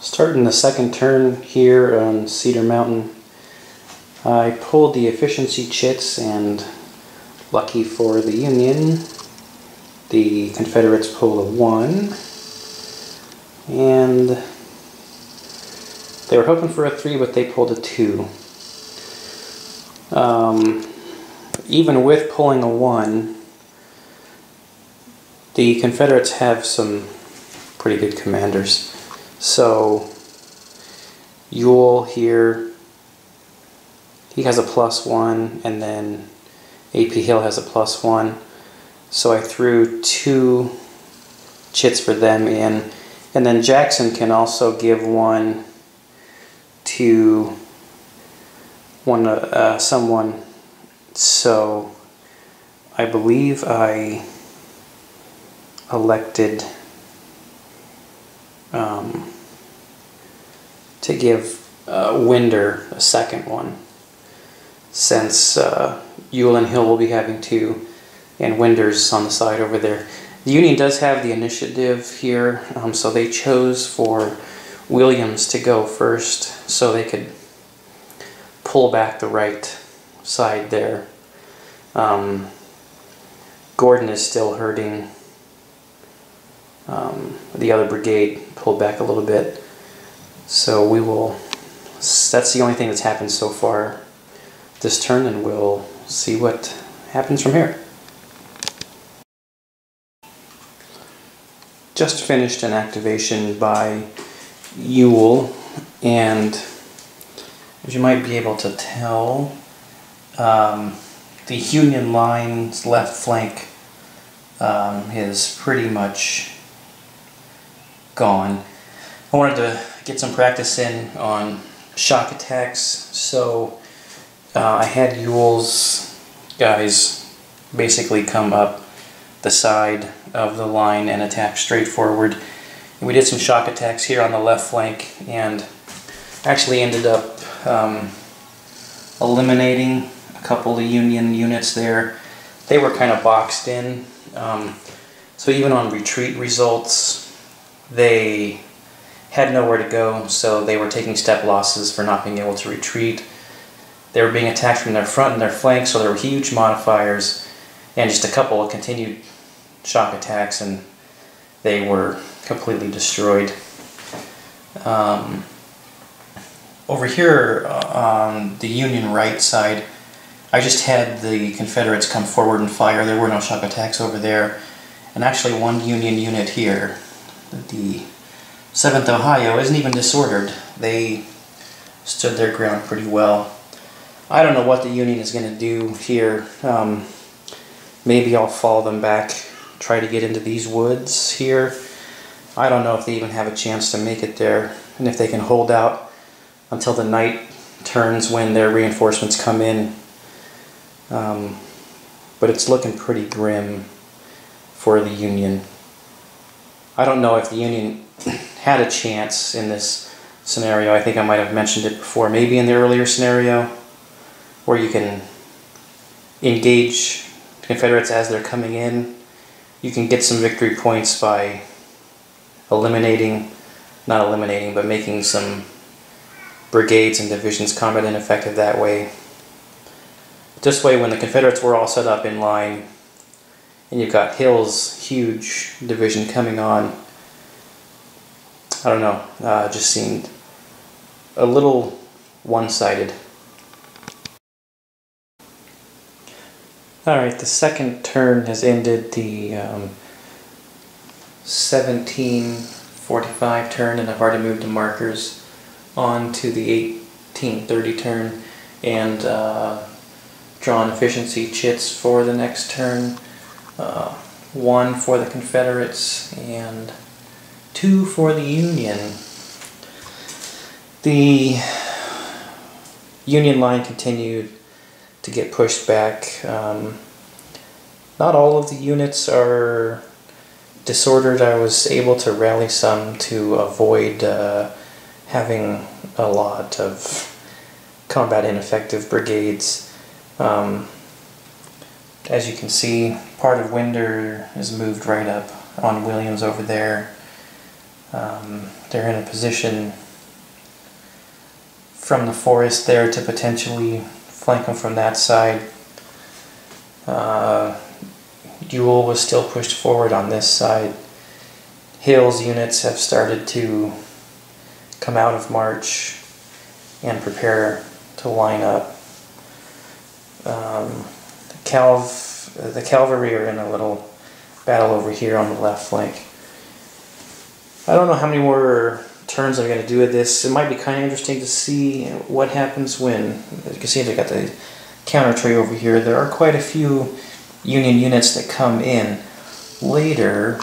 Starting the second turn here on Cedar Mountain, I pulled the efficiency chits, and lucky for the Union, the Confederates pulled a 1, and they were hoping for a 3, but they pulled a 2. Even with pulling a 1, the Confederates have some pretty good commanders. So Ewell here, he has a +1, and then AP Hill has a +1. So I threw 2 chits for them in, and then Jackson can also give 1 to someone. So I believe I elected to give Winder a second one, since Ewell and Hill will be having 2, and Winder's on the side over there. The Union does have the initiative here, so they chose for Williams to go first so they could pull back the right side there. Gordon is still hurting. The other brigade pulled back a little bit, so we will. That's the only thing that's happened so far this turn, and we'll see what happens from here. Just finished an activation by Ewell, and as you might be able to tell, the Union line's left flank is pretty much gone. I wanted to get some practice in on shock attacks, so I had Ewell's guys basically come up the side of the line and attack straight forward. And we did some shock attacks here on the left flank, and actually ended up eliminating a couple of Union units there. They were kind of boxed in, so even on retreat results they had nowhere to go, so they were taking step losses for not being able to retreat. They were being attacked from their front and their flank, so there were huge modifiers, and just a couple of continued shock attacks and they were completely destroyed. Over here on the Union right side, I just had the Confederates come forward and fire. There were no shock attacks over there, and actually one Union unit here, the 7th Ohio, isn't even disordered. They stood their ground pretty well. I don't know what the Union is going to do here. Maybe I'll follow them back, try to get into these woods here. I don't know if they even have a chance to make it there, and if they can hold out until the night turns when their reinforcements come in. But it's looking pretty grim for the Union. I don't know if the Union had a chance in this scenario. I think I might have mentioned it before, maybe in the earlier scenario, where you can engage Confederates as they're coming in. You can get some victory points by but making some brigades and divisions combat ineffective that way. This way, when the Confederates were all set up in line, and you've got Hill's huge division coming on, I don't know, it just seemed a little one-sided. Alright, the second turn has ended. The 1745 turn, and I've already moved the markers on to the 1830 turn, and drawn efficiency chits for the next turn. 1 for the Confederates and 2 for the Union. The Union line continued to get pushed back. Not all of the units are disordered. I was able to rally some to avoid having a lot of combat ineffective brigades. As you can see, part of Winder is moved right up on Williams over there. They're in a position from the forest there to potentially flank them from that side. Ewell was still pushed forward on this side. Hill's units have started to come out of march and prepare to line up. The cavalry are in a little battle over here on the left flank. I don't know how many more turns I'm going to do with this. It might be kind of interesting to see what happens when, as you can see, I got the counter tray over here. There are quite a few Union units that come in later,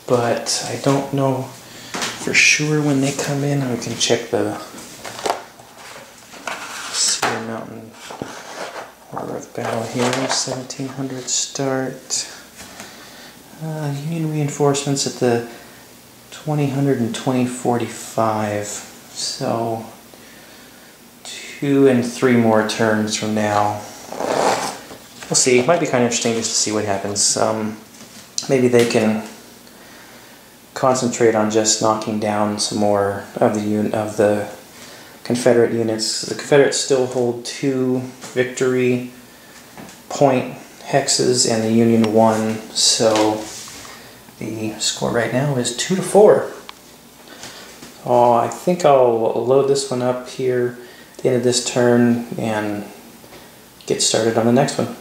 but I don't know for sure when they come in. We can check the Cedar Mountain order of battle here. 1700 start. Union reinforcements at the 2000 and 2045. So 2 and 3 more turns from now. We'll see. It might be kind of interesting just to see what happens. Maybe they can concentrate on just knocking down some more of the Confederate units. The Confederates still hold 2 victory point hexes and the Union 1, so the score right now is 2-4. Oh, I think I'll load this one up here at the end of this turn and get started on the next one.